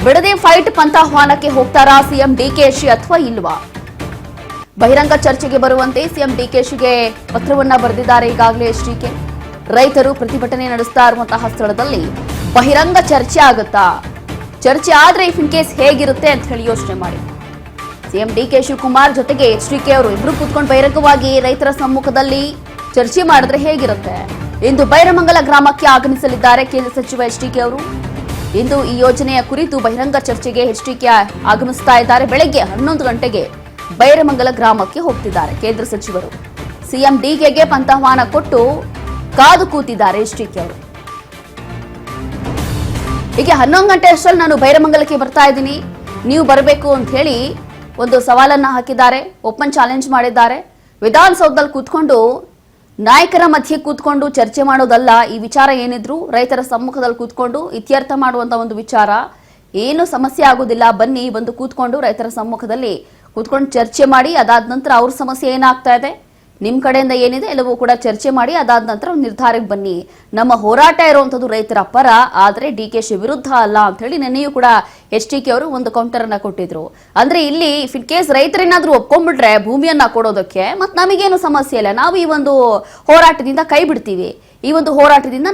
Bidadi fight ಪಂಥಾಹ್ವಾನಕ್ಕೆ ಹೋಗ್ತಾರಾ CM DKShi ಅಥವಾ ಇಲ್ವಾ? ಬಹಿರಂಗ ಚರ್ಚೆಗೆ ಬರುವಂತೆ ಸಿಎಂ ಡಿಕೆಶಿಗೆ ಪತ್ರವನ್ನ ಬರೆದಿದ್ದಾರೆ ಈಗಾಗಲೇ ಎಚ್ಡಿಕೆ. ರೈತರು ಪ್ರತಿಭಟನೆ ನಡೆಸ್ತಾ ಇರುವಂತಹ ಸ್ಥಳದಲ್ಲಿ ಬಹಿರಂಗ ಚರ್ಚೆ ಆಗುತ್ತಾ? ಚರ್ಚೆ ಆದ್ರೆ ಇಫ್ ಇನ್ ಕೇಸ್ ಹೇಗಿರುತ್ತೆ ಅಂತ ಹೇಳಿ ಯೋಚನೆ ಮಾಡಿ. ಸಿಎಂ ಡಿಕೆ ಶಿವಕುಮಾರ್ ಜೊತೆಗೆ ಎಚ್ಡಿಕೆ ಅವರು ಇಬ್ರು ಕೂತ್ಕೊಂಡು ಬಹಿರಂಗವಾಗಿ ರೈತರ ಸಮ್ಮುಖದಲ್ಲಿ ಚರ್ಚೆ ಮಾಡಿದ್ರೆ ಹೇಗಿರುತ್ತೆ? ಇಂದು ಬೈರಮಂಗಲ ಗ್ರಾಮಕ್ಕೆ ಆಗಮಿಸಲಿದ್ದಾರೆ ಕೇಂದ್ರ ಸಚಿವ ಎಚ್ಡಿಕೆ ಅವರು. ಇಂದು ಈ ಯೋಜನೆಯ ಕುರಿತು ಬಹಿರಂಗ ಚರ್ಚೆಗೆ ಎಚ್ಡಿಕೆ ಆಗಮಿಸ್ತಾ ಇದ್ದಾರೆ. ಬೆಳಗ್ಗೆ 11 ಗಂಟೆಗೆ ಬೈರಮಂಗಲ ಗ್ರಾಮಕ್ಕೆ ಹೋಗ್ತಿದ್ದಾರೆ ಕೇಂದ್ರ ಸಚಿವರು. ಸಿಎಂ ಡಿಕೆಗೆ ಪಂಥಾಹ್ವಾನ ಕೊಟ್ಟು ಕಾದು ಕೂತಿದ್ದಾರೆ ಎಚ್ಡಿಕೆ ಅವರು. ಹೀಗೆ 11 ಗಂಟೆ ಅಷ್ಟರಲ್ಲಿ ನಾನು ಬೈರಮಂಗಲಕ್ಕೆ ಬರ್ತಾ ಇದ್ದೀನಿ, ನೀವು ಬರಬೇಕು ಅಂತ ಹೇಳಿ ಒಂದು ಸವಾಲನ್ನ ಹಾಕಿದ್ದಾರೆ, ಓಪನ್ ಚಾಲೆಂಜ್ ಮಾಡಿದ್ದಾರೆ. ವಿಧಾನಸೌಧದಲ್ಲಿ ಕೂತ್ಕೊಂಡು ನಾಯಕರ ಮಧ್ಯೆ ಕೂತ್ಕೊಂಡು ಚರ್ಚೆ ಮಾಡೋದಲ್ಲ, ಈ ವಿಚಾರ ಏನಿದ್ರು ರೈತರ ಸಮ್ಮುಖದಲ್ಲಿ ಕೂತ್ಕೊಂಡು ಇತ್ಯರ್ಥ ಮಾಡುವಂತ ಒಂದು ವಿಚಾರ. ಏನು ಸಮಸ್ಯೆ ಆಗೋದಿಲ್ಲ, ಬನ್ನಿ ಬಂದು ಕೂತ್ಕೊಂಡು ರೈತರ ಸಮ್ಮುಖದಲ್ಲಿ ಕೂತ್ಕೊಂಡು ಚರ್ಚೆ ಮಾಡಿ, ಅದಾದ ನಂತರ ಅವ್ರ ಸಮಸ್ಯೆ ಏನಾಗ್ತಾ ಇದೆ, ನಿಮ್ ಕಡೆಯಿಂದ ಏನಿದೆ ಎಲ್ಲವೂ ಕೂಡ ಚರ್ಚೆ ಮಾಡಿ, ಅದಾದ ನಂತರ ನಿರ್ಧಾರಕ್ಕೆ ಬನ್ನಿ. ನಮ್ಮ ಹೋರಾಟ ಇರುವಂತದ್ದು ರೈತರ ಪರ, ಆದ್ರೆ ಡಿಕೆಶಿ ವಿರುದ್ಧ ಅಲ್ಲ ಅಂತ ಹೇಳಿ ನೆನ್ನೆಯೂ ಕೂಡ ಎಚ್ಡಿಕೆ ಅವರು ಒಂದು ಕೌಂಟರ್ ಅನ್ನ ಕೊಟ್ಟಿದ್ರು. ಅಂದ್ರೆ ಇಲ್ಲಿ ಇಫ್ ಇನ್ ಕೇಸ್ ರೈತರೇನಾದ್ರೂ ಒಪ್ಕೊಂಡ್ಬಿಟ್ರೆ ಭೂಮಿಯನ್ನ ಕೊಡೋದಕ್ಕೆ ಮತ್ ನಮಗೇನು ಸಮಸ್ಯೆ ಇಲ್ಲ, ನಾವು ಈ ಒಂದು ಹೋರಾಟದಿಂದ ಕೈ ಬಿಡ್ತೀವಿ, ಈ ಒಂದು ಹೋರಾಟದಿಂದ